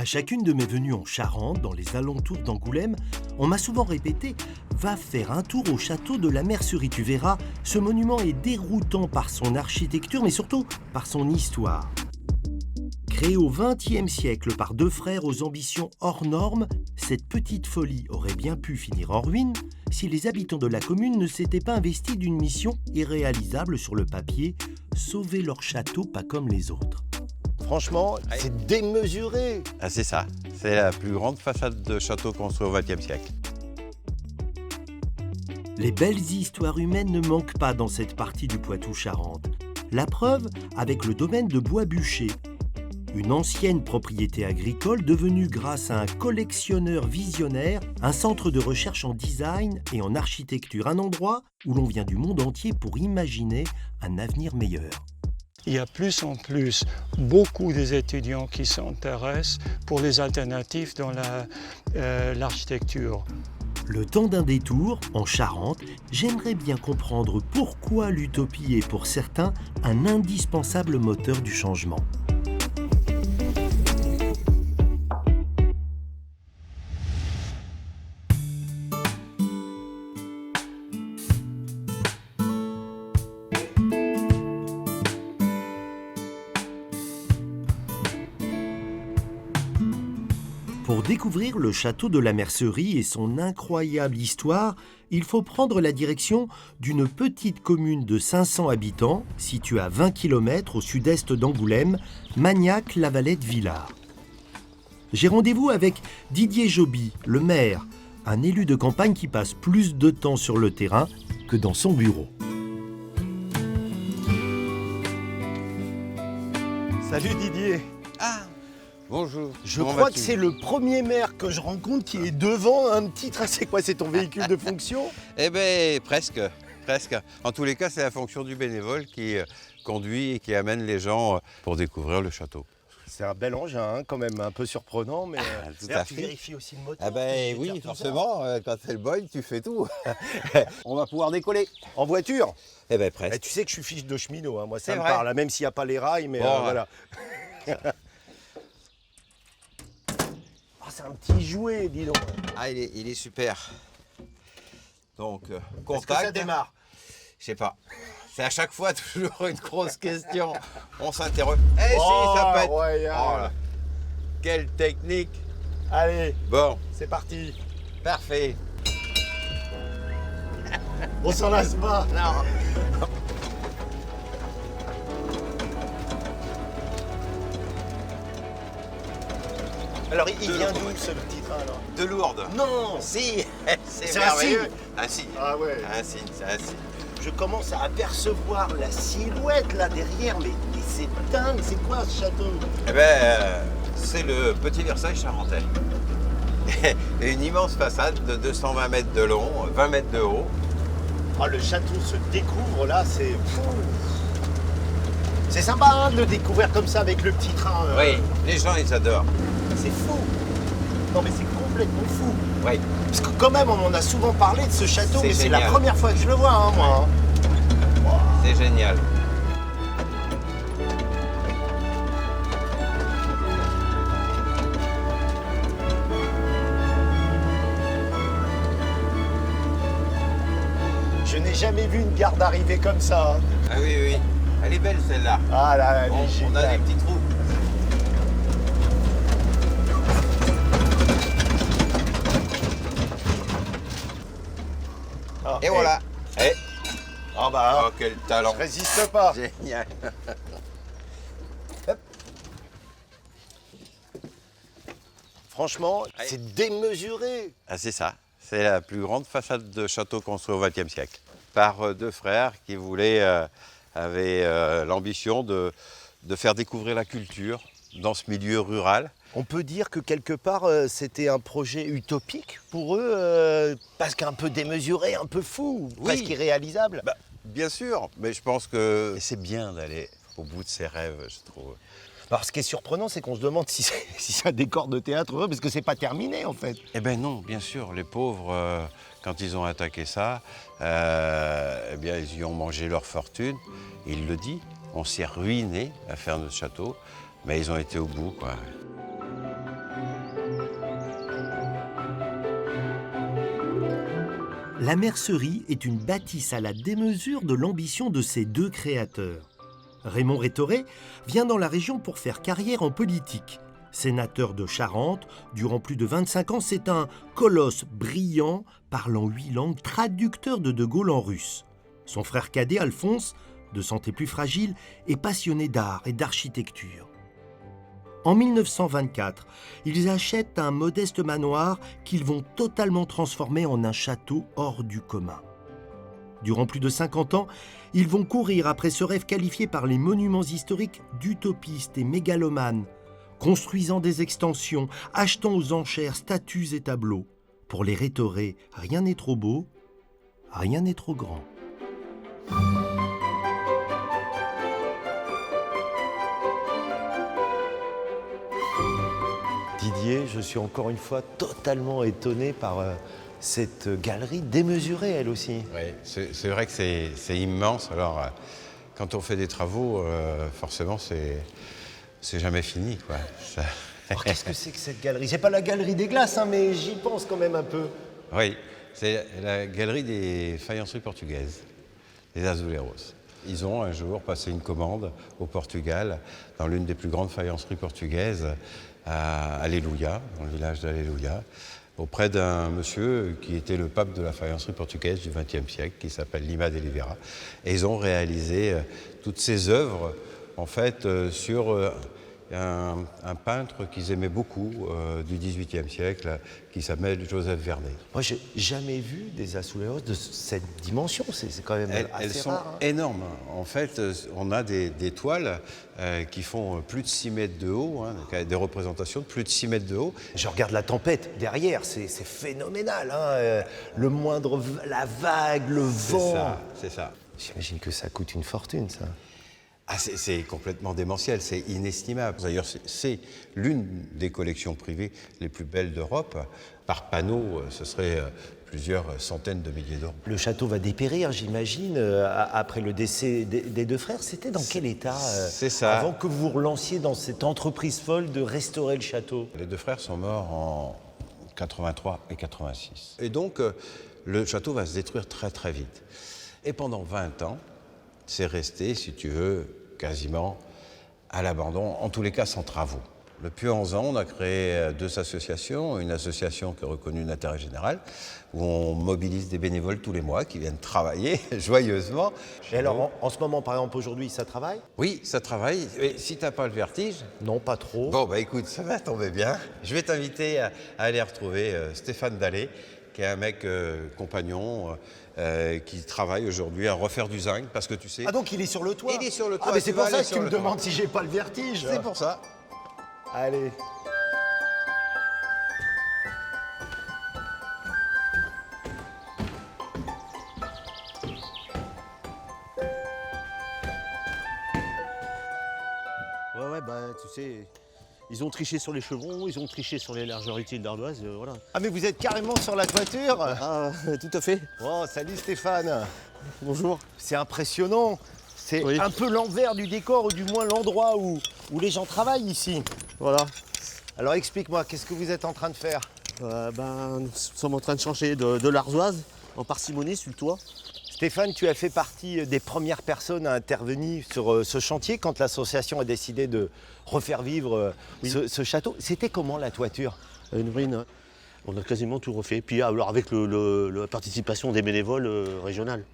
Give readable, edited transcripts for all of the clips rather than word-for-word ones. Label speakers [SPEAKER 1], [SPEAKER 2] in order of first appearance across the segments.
[SPEAKER 1] chacune de mes venues en Charente, dans les alentours d'Angoulême, on m'a souvent répété « Va faire un tour au château de la Mercerie, tu verras, ce monument est déroutant par son architecture, mais surtout par son histoire. » Créée au XXe siècle par deux frères aux ambitions hors normes, cette petite folie aurait bien pu finir en ruine si les habitants de la commune ne s'étaient pas investis d'une mission irréalisable sur le papier, sauver leur château pas comme les autres.
[SPEAKER 2] Franchement, c'est démesuré.
[SPEAKER 3] Ah, c'est ça, c'est la plus grande façade de château construite au XXe siècle.
[SPEAKER 1] Les belles histoires humaines ne manquent pas dans cette partie du Poitou-Charentes. La preuve avec le domaine de Bois-Bûcher, une ancienne propriété agricole devenue grâce à un collectionneur visionnaire, un centre de recherche en design et en architecture, un endroit où l'on vient du monde entier pour imaginer un avenir meilleur.
[SPEAKER 4] Il y a plus en plus beaucoup des étudiants qui s'intéressent pour les alternatives dans l'architecture.
[SPEAKER 1] Le temps d'un détour, en Charente, j'aimerais bien comprendre pourquoi l'utopie est pour certains un indispensable moteur du changement. Pour découvrir le château de la Mercerie et son incroyable histoire, il faut prendre la direction d'une petite commune de 500 habitants, située à 20 km au sud-est d'Angoulême, Magnac-la-Valette-Villars. J'ai rendez-vous avec Didier Joby, le maire, un élu de campagne qui passe plus de temps sur le terrain que dans son bureau.
[SPEAKER 2] Salut Didier.
[SPEAKER 3] Bonjour.
[SPEAKER 2] Je crois que c'est le premier maire que je rencontre qui est devant un petit train. C'est quoi, c'est ton véhicule de fonction?
[SPEAKER 3] Eh bien, presque. En tous les cas, c'est la fonction du bénévole qui conduit et qui amène les gens pour découvrir le château.
[SPEAKER 2] C'est un bel engin, hein, quand même, un peu surprenant, mais
[SPEAKER 3] tout à
[SPEAKER 2] tu
[SPEAKER 3] fait.
[SPEAKER 2] vérifies aussi le moteur.
[SPEAKER 3] Ah ben oui, forcément, quand c'est le Boeing, tu fais tout. On va pouvoir décoller.
[SPEAKER 2] En voiture?
[SPEAKER 3] Eh bien, presque.
[SPEAKER 2] Et tu sais que je suis fiche de cheminot, hein. Moi ça
[SPEAKER 3] C'est
[SPEAKER 2] me
[SPEAKER 3] vrai.
[SPEAKER 2] parle, même s'il n'y a pas les rails, mais
[SPEAKER 3] Bon,
[SPEAKER 2] voilà. C'est un petit jouet, dis donc.
[SPEAKER 3] Ah, il est super. Donc,
[SPEAKER 2] Est-ce que
[SPEAKER 3] contact.
[SPEAKER 2] ça démarre?
[SPEAKER 3] Je sais pas. C'est à chaque fois toujours une grosse question. On s'interroge. Eh si, ça pète.
[SPEAKER 2] royal.
[SPEAKER 3] Oh là. Quelle technique.
[SPEAKER 2] Allez,
[SPEAKER 3] Bon,
[SPEAKER 2] c'est parti.
[SPEAKER 3] parfait.
[SPEAKER 2] On s'en lasse pas.
[SPEAKER 3] Non.
[SPEAKER 2] Alors, il vient d'où ce petit train là?
[SPEAKER 3] De Lourdes.
[SPEAKER 2] Non.
[SPEAKER 3] Si, c'est
[SPEAKER 2] C'est un
[SPEAKER 3] merveilleux.
[SPEAKER 2] signe.
[SPEAKER 3] Un signe.
[SPEAKER 2] Ah ouais.
[SPEAKER 3] Un signe, c'est un signe.
[SPEAKER 2] Je commence à apercevoir la silhouette là derrière, mais c'est dingue, c'est quoi ce château?
[SPEAKER 3] Eh ben, c'est le Petit Versailles charentais. Et une immense façade de 220 mètres de long, 20 mètres de haut.
[SPEAKER 2] Ah, le château se découvre là, c'est fou. C'est sympa hein, de le découvrir comme ça avec le petit train.
[SPEAKER 3] Oui, les gens ils adorent.
[SPEAKER 2] C'est fou. Non mais c'est complètement fou.
[SPEAKER 3] Oui.
[SPEAKER 2] Parce que quand même on en a souvent parlé de ce château,
[SPEAKER 3] C'est
[SPEAKER 2] mais c'est la
[SPEAKER 3] génial.
[SPEAKER 2] première fois que je le vois, hein, moi.
[SPEAKER 3] C'est génial.
[SPEAKER 2] Je n'ai jamais vu une garde arriver comme ça. Hein.
[SPEAKER 3] Ah oui, oui. Elle est belle celle-là.
[SPEAKER 2] Ah là, elle est
[SPEAKER 3] On a
[SPEAKER 2] géniale.
[SPEAKER 3] des petits trous.
[SPEAKER 2] Ah,
[SPEAKER 3] Et voilà. Eh.
[SPEAKER 2] Ah bah,
[SPEAKER 3] Oh, quel talent.
[SPEAKER 2] je résiste pas.
[SPEAKER 3] Génial.
[SPEAKER 2] Franchement, c'est démesuré.
[SPEAKER 3] Ah, c'est ça. C'est la plus grande façade de château construit au XXe siècle. Par deux frères qui avaient l'ambition de faire découvrir la culture dans ce milieu rural.
[SPEAKER 2] On peut dire que quelque part, c'était un projet utopique pour eux, parce qu'un peu démesuré, un peu fou,
[SPEAKER 3] Oui.
[SPEAKER 2] presque irréalisable.
[SPEAKER 3] Bah, bien sûr, mais je pense que c'est bien d'aller au bout de ses rêves, je trouve.
[SPEAKER 2] Alors, ce qui est surprenant, c'est qu'on se demande si c'est un décor de théâtre, parce que c'est pas terminé, en fait.
[SPEAKER 3] Eh bien non, bien sûr, les pauvres, quand ils ont attaqué ça, eh bien ils y ont mangé leur fortune. Il le dit, on s'est ruiné à faire notre château, mais ils ont été au bout, quoi.
[SPEAKER 1] La mercerie est une bâtisse à la démesure de l'ambition de ses deux créateurs. Raymond Rétoré vient dans la région pour faire carrière en politique. Sénateur de Charente, durant plus de 25 ans, c'est un colosse brillant, parlant 8 langues, traducteur de Gaulle en russe. Son frère cadet, Alphonse, de santé plus fragile, est passionné d'art et d'architecture. En 1924, ils achètent un modeste manoir qu'ils vont totalement transformer en un château hors du commun. Durant plus de 50 ans, ils vont courir après ce rêve qualifié par les monuments historiques d'utopiste et mégalomane, construisant des extensions, achetant aux enchères statues et tableaux. Pour les Rétoré, rien n'est trop beau, rien n'est trop grand.
[SPEAKER 2] Didier, je suis encore une fois totalement étonné par cette galerie démesurée, elle aussi.
[SPEAKER 3] Oui, c'est vrai que c'est immense. Alors, quand on fait des travaux, forcément, c'est jamais fini, quoi.
[SPEAKER 2] Alors, qu'est-ce que c'est que cette galerie? C'est pas la galerie des glaces, hein, mais j'y pense quand même un peu.
[SPEAKER 3] Oui, c'est la galerie des faïenceries portugaises, les Azuleiros. Ils ont un jour passé une commande au Portugal, dans l'une des plus grandes faïenceries portugaises, à Aleluia, dans le village d'Aleluia, auprès d'un monsieur qui était le pape de la faïencerie portugaise du XXe siècle, qui s'appelle Lima de Oliveira. Et ils ont réalisé toutes ces œuvres, en fait, sur un peintre qu'ils aimaient beaucoup du XVIIIe siècle, qui s'appelle Joseph Vernet.
[SPEAKER 2] Moi, j'ai jamais vu des azulejos de cette dimension. C'est quand même assez
[SPEAKER 3] elles sont
[SPEAKER 2] rare. Hein.
[SPEAKER 3] énormes. En fait, on a des toiles qui font plus de 6 mètres de haut, hein, des représentations de plus de 6 mètres de haut.
[SPEAKER 2] Je regarde la tempête derrière, c'est phénoménal. Hein. Le moindre, la vague, le vent.
[SPEAKER 3] C'est ça.
[SPEAKER 2] J'imagine que ça coûte une fortune, ça.
[SPEAKER 3] Ah, c'est complètement démentiel, c'est inestimable. D'ailleurs, c'est l'une des collections privées les plus belles d'Europe. Par panneau, ce serait plusieurs centaines de milliers d'euros.
[SPEAKER 2] Le château va dépérir, j'imagine, après le décès des deux frères. C'était dans quel état
[SPEAKER 3] c'est ça.
[SPEAKER 2] Avant que vous vous relanciez dans cette entreprise folle de restaurer le château?
[SPEAKER 3] Les deux frères sont morts en 83 et 86. Et donc, le château va se détruire très très vite. Et pendant 20 ans, c'est resté, si tu veux, quasiment à l'abandon, en tous les cas sans travaux. Depuis 11 ans, on a créé 2 associations. Une association qui est reconnue d'intérêt général, où on mobilise des bénévoles tous les mois qui viennent travailler joyeusement.
[SPEAKER 2] Et alors, en ce moment, par exemple, aujourd'hui, ça travaille?
[SPEAKER 3] Oui, ça travaille. Et si tu n'as pas le vertige...
[SPEAKER 2] Non, pas trop.
[SPEAKER 3] Bon, bah écoute, ça va tomber bien. Je vais t'inviter à aller retrouver Stéphane Dallet, qui est un mec compagnon, qui travaille aujourd'hui à refaire du zinc, parce que tu sais...
[SPEAKER 2] Ah, donc il est sur le toit?
[SPEAKER 3] Il est sur le toit.
[SPEAKER 2] Ah, mais c'est pour ça que tu me demandes si j'ai pas le vertige.
[SPEAKER 3] C'est pour ça.
[SPEAKER 2] Allez.
[SPEAKER 5] Ouais, bah, tu sais, ils ont triché sur les chevrons, ils ont triché sur les largeurs utiles d'ardoise, voilà.
[SPEAKER 2] Ah, mais vous êtes carrément sur la toiture?
[SPEAKER 5] Ah, tout à fait.
[SPEAKER 2] Oh, salut Stéphane.
[SPEAKER 5] Bonjour.
[SPEAKER 2] C'est impressionnant. C'est
[SPEAKER 5] Oui.
[SPEAKER 2] un peu l'envers du décor, ou du moins l'endroit où les gens travaillent ici.
[SPEAKER 5] Voilà.
[SPEAKER 2] Alors explique-moi, qu'est-ce que vous êtes en train de faire?
[SPEAKER 5] Nous sommes en train de changer de l'ardoise en parcimonie sur le toit.
[SPEAKER 2] Stéphane, tu as fait partie des premières personnes à intervenir sur ce chantier quand l'association a décidé de refaire vivre
[SPEAKER 5] Oui.
[SPEAKER 2] ce château. C'était comment la toiture?
[SPEAKER 5] Une ruine. On a quasiment tout refait. Puis alors avec la participation des bénévoles régionales.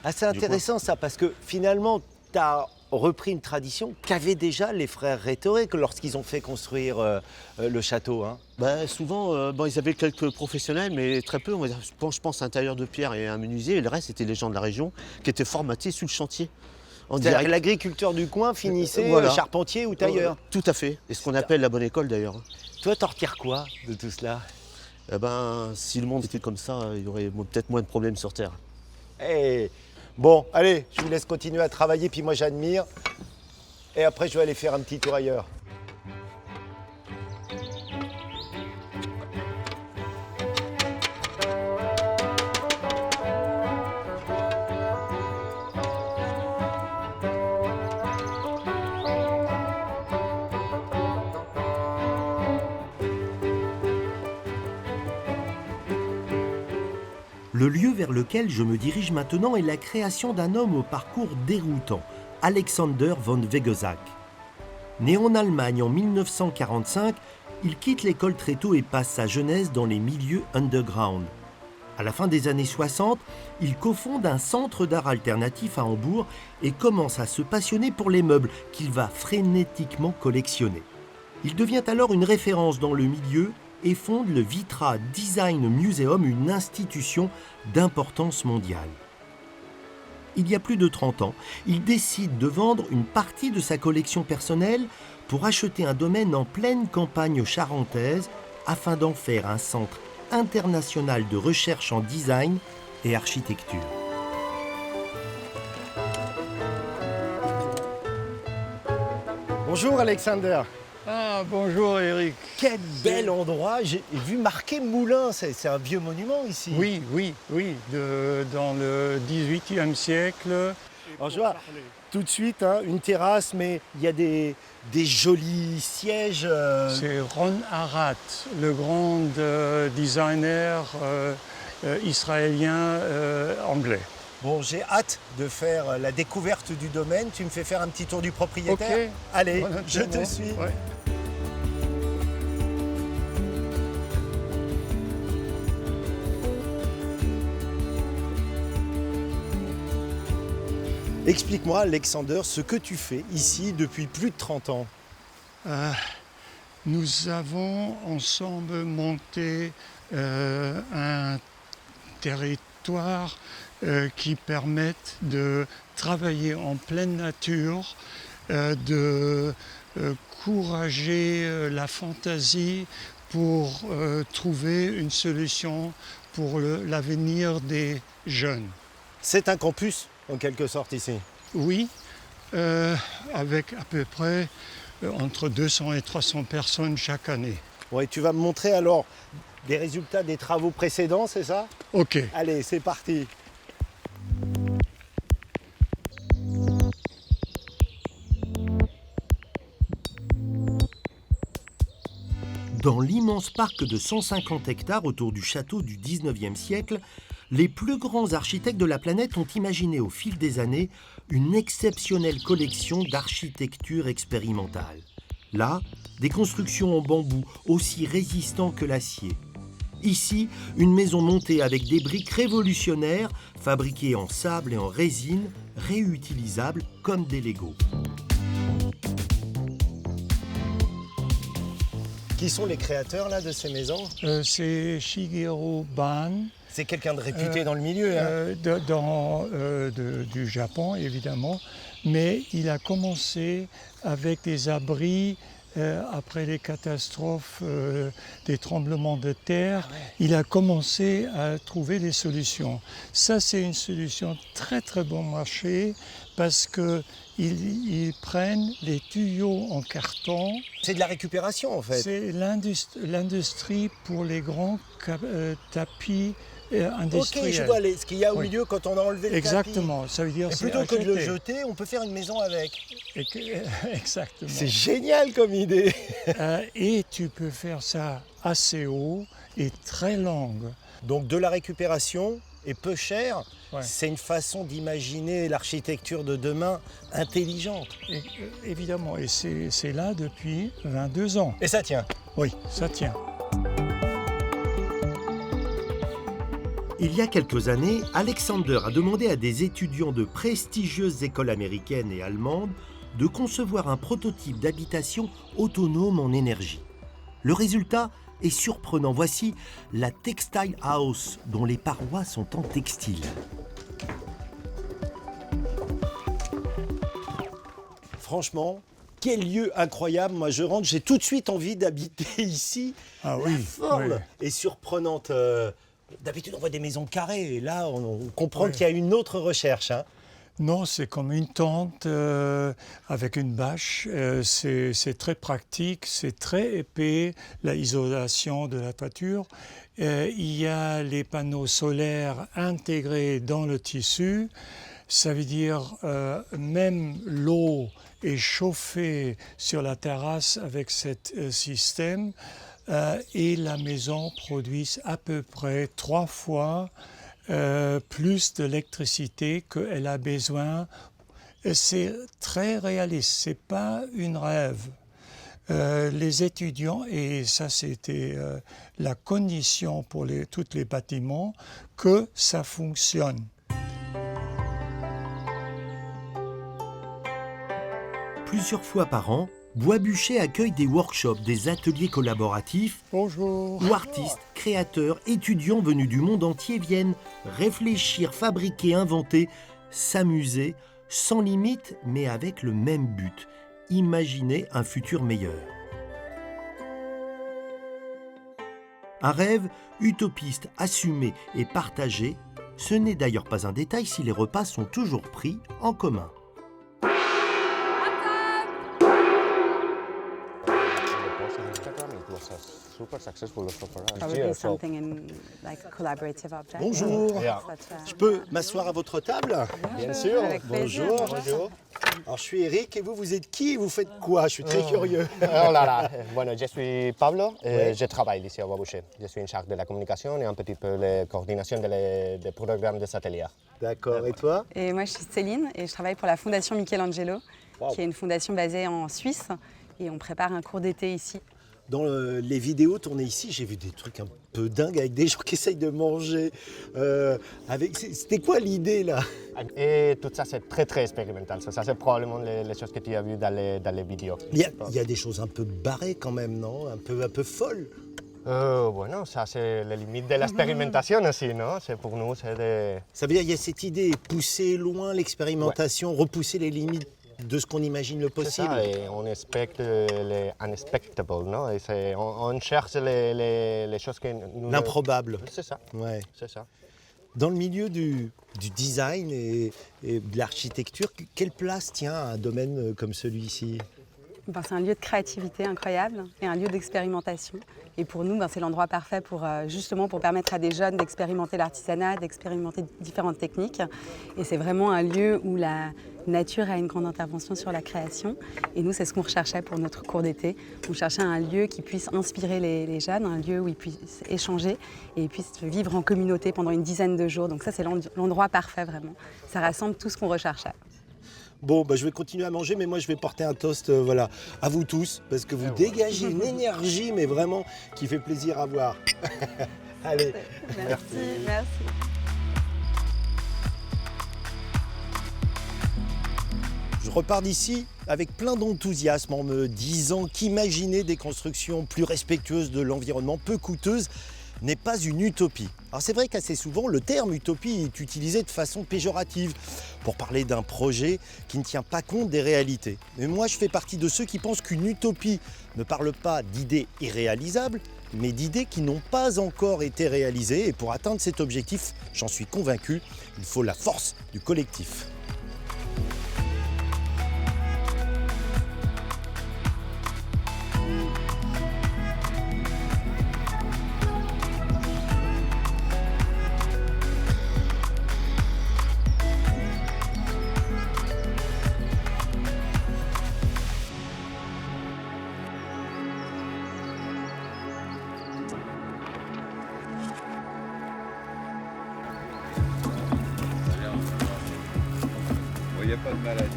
[SPEAKER 2] Ah, c'est intéressant ça, parce que finalement, tu as repris une tradition qu'avaient déjà les frères Rétoré lorsqu'ils ont fait construire le château. Hein.
[SPEAKER 5] Souvent, ils avaient quelques professionnels, mais très peu. Je pense à un tailleur de pierre et un menuisier. Et le reste, c'était les gens de la région qui étaient formatés sur le chantier.
[SPEAKER 2] C'est-à-dire que l'agriculteur du coin finissait
[SPEAKER 5] Voilà.
[SPEAKER 2] charpentier ou tailleur.
[SPEAKER 5] Tout à fait. Et ce qu'on appelle la bonne école d'ailleurs.
[SPEAKER 2] Toi, t'en retires quoi de tout cela?
[SPEAKER 5] Si le monde était comme ça, il y aurait peut-être moins de problèmes sur Terre.
[SPEAKER 2] Eh, bon, allez, je vous laisse continuer à travailler, puis moi j'admire. Et après, je vais aller faire un petit tour ailleurs.
[SPEAKER 1] Le lieu vers lequel je me dirige maintenant est la création d'un homme au parcours déroutant, Alexander von Wegesack. Né en Allemagne en 1945, il quitte l'école très tôt et passe sa jeunesse dans les milieux underground. À la fin des années 60, il cofonde un centre d'art alternatif à Hambourg et commence à se passionner pour les meubles qu'il va frénétiquement collectionner. Il devient alors une référence dans le milieu et fonde le Vitra Design Museum, une institution d'importance mondiale. Il y a plus de 30 ans, il décide de vendre une partie de sa collection personnelle pour acheter un domaine en pleine campagne charentaise afin d'en faire un centre international de recherche en design et architecture.
[SPEAKER 2] Bonjour Alexander.
[SPEAKER 4] Ah, bonjour Eric.
[SPEAKER 2] Quel bel endroit. J'ai vu marqué Moulin, c'est un vieux monument ici.
[SPEAKER 4] Oui, dans le XVIIIe siècle.
[SPEAKER 2] Alors je vois tout de suite une terrasse, mais il y a des jolis sièges.
[SPEAKER 4] C'est Ron Arat, le grand designer israélien anglais.
[SPEAKER 2] Bon, j'ai hâte de faire la découverte du domaine. Tu me fais faire un petit tour du propriétaire?
[SPEAKER 4] Ok.
[SPEAKER 2] Allez,
[SPEAKER 4] Bon,
[SPEAKER 2] je te suis.
[SPEAKER 4] Ouais.
[SPEAKER 2] Explique-moi, Alexander, ce que tu fais ici depuis plus de 30 ans.
[SPEAKER 4] Nous avons ensemble monté un territoire qui permette de travailler en pleine nature, de encourager la fantaisie pour trouver une solution pour l'avenir des jeunes.
[SPEAKER 2] C'est un campus, en quelque sorte, ici.
[SPEAKER 4] Oui, avec à peu près entre 200 et 300 personnes chaque année.
[SPEAKER 2] Ouais, tu vas me montrer alors des résultats des travaux précédents, c'est ça?
[SPEAKER 4] Ok.
[SPEAKER 2] Allez, c'est parti.
[SPEAKER 1] Dans l'immense parc de 150 hectares autour du château du 19e siècle, les plus grands architectes de la planète ont imaginé au fil des années une exceptionnelle collection d'architecture expérimentale. Là, des constructions en bambou aussi résistants que l'acier. Ici, une maison montée avec des briques révolutionnaires, fabriquées en sable et en résine, réutilisables comme des Legos.
[SPEAKER 2] Qui sont les créateurs là, de ces maisons?
[SPEAKER 4] C'est Shigeru Ban,
[SPEAKER 2] C'est quelqu'un de réputé dans le milieu.
[SPEAKER 4] du Japon évidemment, mais il a commencé avec des abris après les catastrophes des tremblements de terre. Il a commencé à trouver des solutions. Ça, c'est une solution très très bon marché parce qu'ils prennent les tuyaux en carton.
[SPEAKER 2] C'est de la récupération en fait.
[SPEAKER 4] C'est l'industrie pour les grands tapis industriels.
[SPEAKER 2] Ok, je vois ce qu'il y a au
[SPEAKER 4] Oui.
[SPEAKER 2] milieu quand on a enlevé le
[SPEAKER 4] Exactement, ça veut dire
[SPEAKER 2] tapis. Et
[SPEAKER 4] c'est
[SPEAKER 2] plutôt que de le
[SPEAKER 4] acheté.
[SPEAKER 2] jeter, on peut faire une maison avec.
[SPEAKER 4] Exactement.
[SPEAKER 2] C'est génial comme idée.
[SPEAKER 4] Et tu peux faire ça assez haut et très longue.
[SPEAKER 2] Donc de la récupération et peu cher,
[SPEAKER 4] Ouais.
[SPEAKER 2] c'est une façon d'imaginer l'architecture de demain intelligente.
[SPEAKER 4] Évidemment, et c'est là depuis 22 ans.
[SPEAKER 2] Et ça tient.
[SPEAKER 4] Oui, ça tient.
[SPEAKER 1] Il y a quelques années, Alexander a demandé à des étudiants de prestigieuses écoles américaines et allemandes de concevoir un prototype d'habitation autonome en énergie. Le résultat est surprenant. Voici la Textile House, dont les parois sont en textile.
[SPEAKER 2] Franchement, quel lieu incroyable. Moi, je rentre, j'ai tout de suite envie d'habiter ici.
[SPEAKER 4] Ah
[SPEAKER 2] La
[SPEAKER 4] oui,
[SPEAKER 2] forme
[SPEAKER 4] oui.
[SPEAKER 2] est surprenante. D'habitude, on voit des maisons carrées. Et là, on comprend
[SPEAKER 4] Oui.
[SPEAKER 2] qu'il y a une autre recherche. Hein.
[SPEAKER 4] Non, c'est comme une tente avec une bâche. C'est très pratique, c'est très épais, l'isolation de la toiture. Il y a les panneaux solaires intégrés dans le tissu. Ça veut dire même l'eau est chauffée sur la terrasse avec ce système. Et la maison produit à peu près 3 fois plus d'électricité qu'elle a besoin. C'est très réaliste, ce n'est pas une rêve. Les étudiants, et ça c'était la condition pour tous les bâtiments, que ça fonctionne.
[SPEAKER 1] Plusieurs fois par an, Bois-Bûcher accueille des workshops, des ateliers collaboratifs
[SPEAKER 4] Bonjour.
[SPEAKER 1] où artistes, créateurs, étudiants venus du monde entier viennent réfléchir, fabriquer, inventer, s'amuser, sans limite, mais avec le même but, imaginer un futur meilleur. Un rêve utopiste, assumé et partagé, ce n'est d'ailleurs pas un détail si les repas sont toujours pris en commun.
[SPEAKER 6] Probably something in like collaborative objects.
[SPEAKER 2] Bonjour. Je peux m'asseoir à votre table?
[SPEAKER 6] Bien sûr. Avec plaisir.
[SPEAKER 2] Bonjour. Alors je suis Eric et vous êtes qui et vous faites quoi? Je suis très curieux.
[SPEAKER 7] Oh là là, bueno, je suis Pablo,
[SPEAKER 2] Ouais.
[SPEAKER 7] je travaille ici à Bois-Bûcher. Je suis en charge de la communication et un petit peu la coordination des programmes des ateliers.
[SPEAKER 2] D'accord, et toi?
[SPEAKER 6] Et moi, je suis Céline et je travaille pour la Fondation Michelangelo, qui est une fondation basée en Suisse. Et on prépare un cours d'été ici.
[SPEAKER 2] Dans les vidéos tournées ici, j'ai vu des trucs un peu dingues avec des gens qui essayent de manger. C'était quoi l'idée là?
[SPEAKER 7] Et tout ça, c'est très très expérimental. Ça, c'est probablement les choses que tu as vues dans les vidéos.
[SPEAKER 2] Il y a des choses un peu barrées quand même, non? Un peu folles.
[SPEAKER 7] Bueno, ça, c'est les limites de l'expérimentation aussi, non? C'est pour nous, c'est de...
[SPEAKER 2] Ça veut dire qu'il y a cette idée, pousser loin l'expérimentation, repousser les limites de ce qu'on imagine le
[SPEAKER 7] C'est
[SPEAKER 2] possible.
[SPEAKER 7] ça, et on expecte les unexpectables, non? Et on cherche les choses que nous...
[SPEAKER 2] L'improbable.
[SPEAKER 7] C'est ça,
[SPEAKER 2] Ouais.
[SPEAKER 7] c'est ça.
[SPEAKER 2] Dans le milieu du design et de l'architecture, quelle place tient un domaine comme celui-ci?
[SPEAKER 6] Ben, c'est un lieu de créativité incroyable et un lieu d'expérimentation. Et pour nous, ben, c'est l'endroit parfait pour, justement pour permettre à des jeunes d'expérimenter l'artisanat, d'expérimenter différentes techniques. Et c'est vraiment un lieu où la nature a une grande intervention sur la création. Et nous, c'est ce qu'on recherchait pour notre cours d'été. On cherchait un lieu qui puisse inspirer les jeunes, un lieu où ils puissent échanger et ils puissent vivre en communauté pendant une dizaine de jours. Donc ça, c'est l'endroit parfait vraiment. Ça rassemble tout ce qu'on recherchait.
[SPEAKER 2] Bon, je vais continuer à manger, mais moi je vais porter un toast voilà, à vous tous, parce que vous dégagez une énergie, mais vraiment, qui fait plaisir à voir. Allez.
[SPEAKER 6] Merci.
[SPEAKER 2] Je repars d'ici avec plein d'enthousiasme en me disant qu'imaginer des constructions plus respectueuses de l'environnement, peu coûteuses, n'est pas une utopie. Alors c'est vrai qu'assez souvent, le terme utopie est utilisé de façon péjorative pour parler d'un projet qui ne tient pas compte des réalités. Mais moi, je fais partie de ceux qui pensent qu'une utopie ne parle pas d'idées irréalisables, mais d'idées qui n'ont pas encore été réalisées. Et pour atteindre cet objectif, j'en suis convaincu, il faut la force du collectif.
[SPEAKER 3] Il n'y a pas de maladie.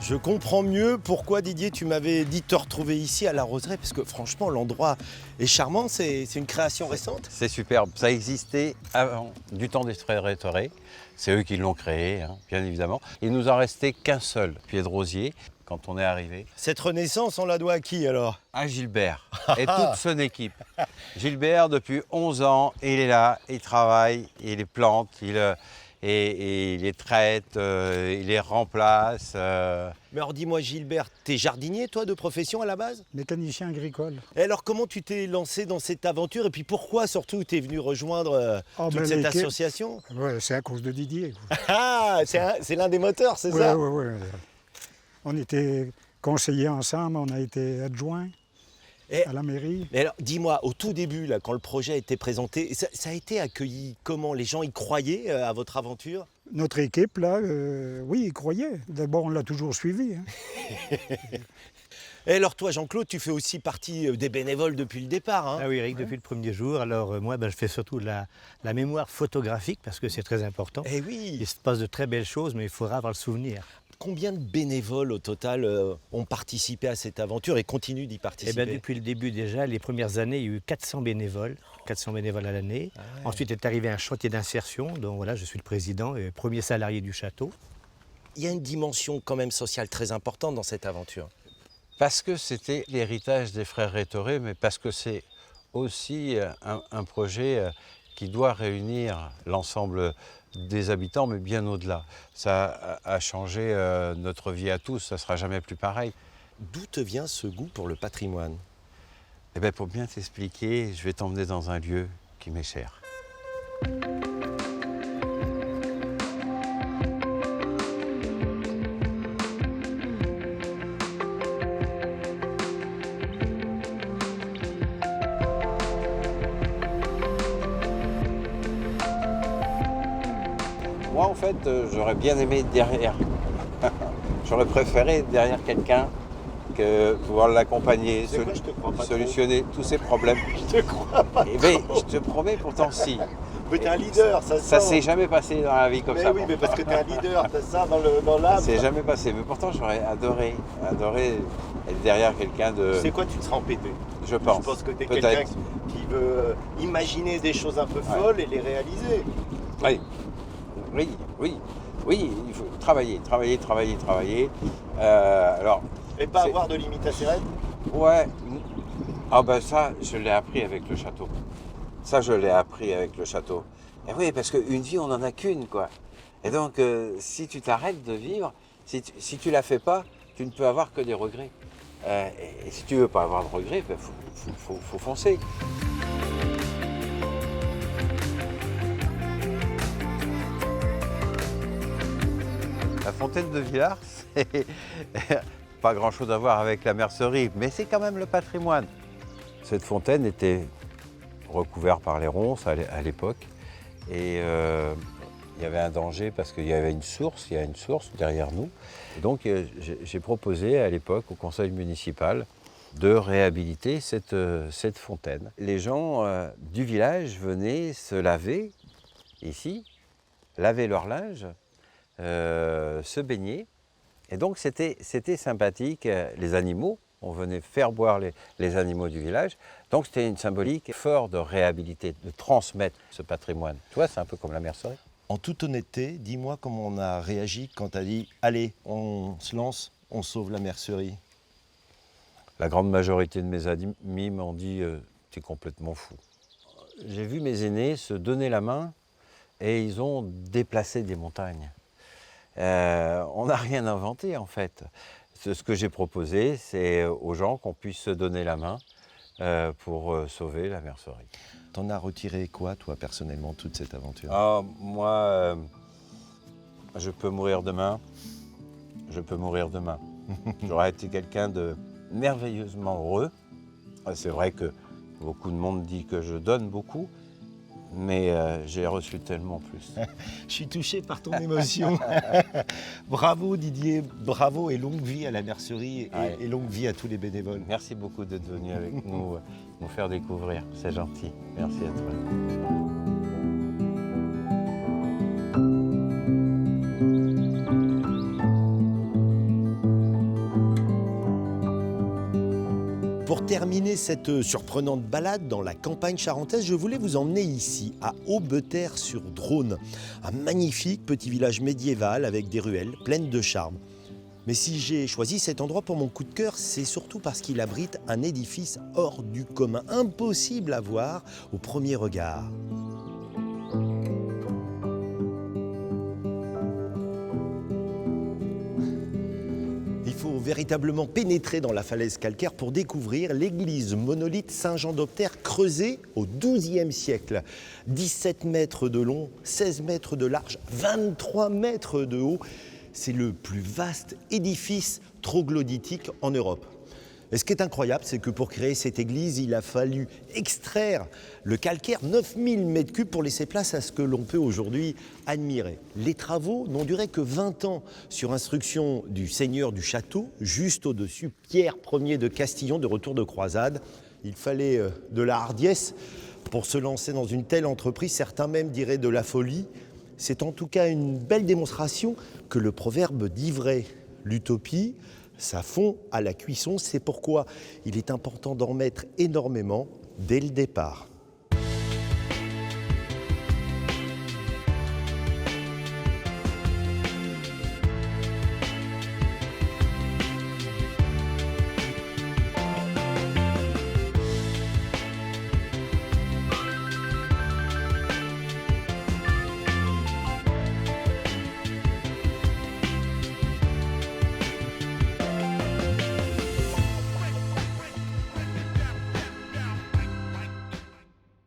[SPEAKER 2] Je comprends mieux pourquoi, Didier, tu m'avais dit de te retrouver ici à la Roseraie, parce que franchement, l'endroit est charmant, c'est une création récente.
[SPEAKER 3] C'est superbe. Ça existait avant du temps des frères Rétoré. C'est eux qui l'ont créé, hein, bien évidemment. Il nous en restait qu'un seul pied de rosier quand on est arrivé.
[SPEAKER 2] Cette renaissance, on la doit à qui alors?
[SPEAKER 3] À Gilbert et toute son équipe. Gilbert, depuis 11 ans, il est là, il travaille, il les plante, il les traite, il les remplace.
[SPEAKER 2] Mais alors dis-moi Gilbert, t'es jardinier toi de profession à la base?
[SPEAKER 4] Mécanicien agricole.
[SPEAKER 2] Et alors comment tu t'es lancé dans cette aventure et puis pourquoi surtout t'es venu rejoindre toute cette
[SPEAKER 4] l'équipe-
[SPEAKER 2] association?
[SPEAKER 4] Ouais, c'est à cause de Didier.
[SPEAKER 2] Ah, c'est l'un des moteurs, c'est ça?
[SPEAKER 4] Oui. On était conseillers ensemble, on a été adjoints
[SPEAKER 2] Et-
[SPEAKER 4] à la mairie.
[SPEAKER 2] Mais alors dis-moi, au tout début, là, quand le projet a été présenté, ça a été accueilli comment? Les gens y croyaient à votre aventure?
[SPEAKER 4] Notre équipe, là, oui, ils croyaient. D'abord, on l'a toujours suivi. Hein.
[SPEAKER 2] Et alors toi, Jean-Claude, tu fais aussi partie des bénévoles depuis le départ. Hein?
[SPEAKER 8] Ah oui, Eric, depuis le premier jour. Alors moi, je fais surtout la mémoire photographique parce que c'est très important.
[SPEAKER 2] Eh oui.
[SPEAKER 8] Il se passe de très belles choses, mais il faudra avoir le souvenir.
[SPEAKER 2] Combien de bénévoles au total ont participé à cette aventure et continuent d'y
[SPEAKER 8] Eh
[SPEAKER 2] participer?
[SPEAKER 8] bien, depuis le début déjà, les premières années, il y a eu 400 bénévoles à l'année.
[SPEAKER 2] Ah ouais.
[SPEAKER 8] Ensuite est arrivé un chantier d'insertion, dont voilà, je suis le président et premier salarié du château.
[SPEAKER 2] Il y a une dimension quand même sociale très importante dans cette aventure.
[SPEAKER 3] Parce que c'était l'héritage des frères Rétoré, mais parce que c'est aussi un projet qui doit réunir l'ensemble des habitants, mais bien au-delà. Ça a changé notre vie à tous, ça ne sera jamais plus pareil.
[SPEAKER 2] D'où te vient ce goût pour le patrimoine?
[SPEAKER 3] Eh bien, pour bien t'expliquer, je vais t'emmener dans un lieu qui m'est cher. Moi, en fait, j'aurais bien aimé être derrière. J'aurais préféré être derrière quelqu'un que pouvoir l'accompagner,
[SPEAKER 2] C'est quoi, je te crois pas
[SPEAKER 3] solutionner tous ses problèmes.
[SPEAKER 2] Je te crois pas.
[SPEAKER 3] Eh bien, je te promets, pourtant, si.
[SPEAKER 2] Mais t'es un leader, ça
[SPEAKER 3] Ça
[SPEAKER 2] sent.
[SPEAKER 3] s'est jamais passé dans la vie comme
[SPEAKER 2] Mais
[SPEAKER 3] ça.
[SPEAKER 2] oui,
[SPEAKER 3] moi.
[SPEAKER 2] mais parce que t'es un leader, t'as ça dans l'âme.
[SPEAKER 3] Ça s'est jamais passé. Mais pourtant, j'aurais adoré être derrière quelqu'un de...
[SPEAKER 2] Tu sais quoi, tu te seras empêté.
[SPEAKER 3] Je pense.
[SPEAKER 2] Je pense que t'es
[SPEAKER 3] Peut-être.
[SPEAKER 2] quelqu'un qui veut imaginer des choses un peu folles et les réaliser.
[SPEAKER 3] Oui, il faut travailler. Alors,
[SPEAKER 2] Et pas
[SPEAKER 3] C'est-
[SPEAKER 2] avoir de limite à ses rêves.
[SPEAKER 3] ouais. Ah ben ça, je l'ai appris avec le château. Et oui, parce qu'une vie, on n'en a qu'une, quoi. Et donc, si tu t'arrêtes de vivre, si tu la fais pas, tu ne peux avoir que des regrets. Et si tu veux pas avoir de regrets, ben, faut foncer. La fontaine de Villars, c'est pas grand-chose à voir avec la mercerie, mais c'est quand même le patrimoine. Cette fontaine était recouverte par les ronces à l'époque, et il y avait un danger parce qu'il y avait il y a une source derrière nous. Et donc j'ai proposé à l'époque au conseil municipal de réhabiliter cette fontaine. Les gens du village venaient se laver ici, laver leur linge, se baigner. Et donc c'était sympathique, les animaux, on venait faire boire les animaux du village. Donc c'était une symbolique forte de réhabiliter, de transmettre ce patrimoine. Tu vois, c'est un peu comme la mercerie.
[SPEAKER 2] En toute honnêteté, dis-moi comment on a réagi quand tu as dit « Allez, on se lance, on sauve la mercerie ».
[SPEAKER 3] La grande majorité de mes amis m'ont dit « T'es complètement fou ». J'ai vu mes aînés se donner la main et ils ont déplacé des montagnes. On n'a rien inventé en fait. Ce que j'ai proposé, c'est aux gens qu'on puisse se donner la main pour sauver la mercerie.
[SPEAKER 2] T'en as retiré quoi, toi, personnellement, toute cette aventure?
[SPEAKER 3] Ah, moi, je peux mourir demain. J'aurais été quelqu'un de merveilleusement heureux. C'est vrai que beaucoup de monde dit que je donne beaucoup, mais j'ai reçu tellement plus.
[SPEAKER 2] Je suis touché par ton émotion. Bravo Didier, bravo et longue vie à la mercerie
[SPEAKER 3] Ouais.
[SPEAKER 2] et longue vie à tous les bénévoles.
[SPEAKER 3] Merci beaucoup d'être venu avec nous faire découvrir. C'est gentil. Merci à toi.
[SPEAKER 2] Pour terminer cette surprenante balade dans la campagne charentaise, je voulais vous emmener ici, à Aubeterre-sur-Dronne, un magnifique petit village médiéval avec des ruelles pleines de charme. Mais si j'ai choisi cet endroit pour mon coup de cœur, c'est surtout parce qu'il abrite un édifice hors du commun, impossible à voir au premier regard. Il faut véritablement pénétrer dans la falaise calcaire pour découvrir l'église monolithe Saint-Jean d'Aubeterre creusée au XIIe siècle. 17 mètres de long, 16 mètres de large, 23 mètres de haut. C'est le plus vaste édifice troglodytique en Europe. Et ce qui est incroyable, c'est que pour créer cette église, il a fallu extraire le calcaire, 9000 m3 pour laisser place à ce que l'on peut aujourd'hui admirer. Les travaux n'ont duré que 20 ans sur instruction du seigneur du château, juste au-dessus, Pierre Ier de Castillon, de retour de croisade. Il fallait de la hardiesse pour se lancer dans une telle entreprise, certains même diraient de la folie. C'est en tout cas une belle démonstration que le proverbe dit vrai. L'utopie, ça fond à la cuisson, c'est pourquoi il est important d'en mettre énormément dès le départ.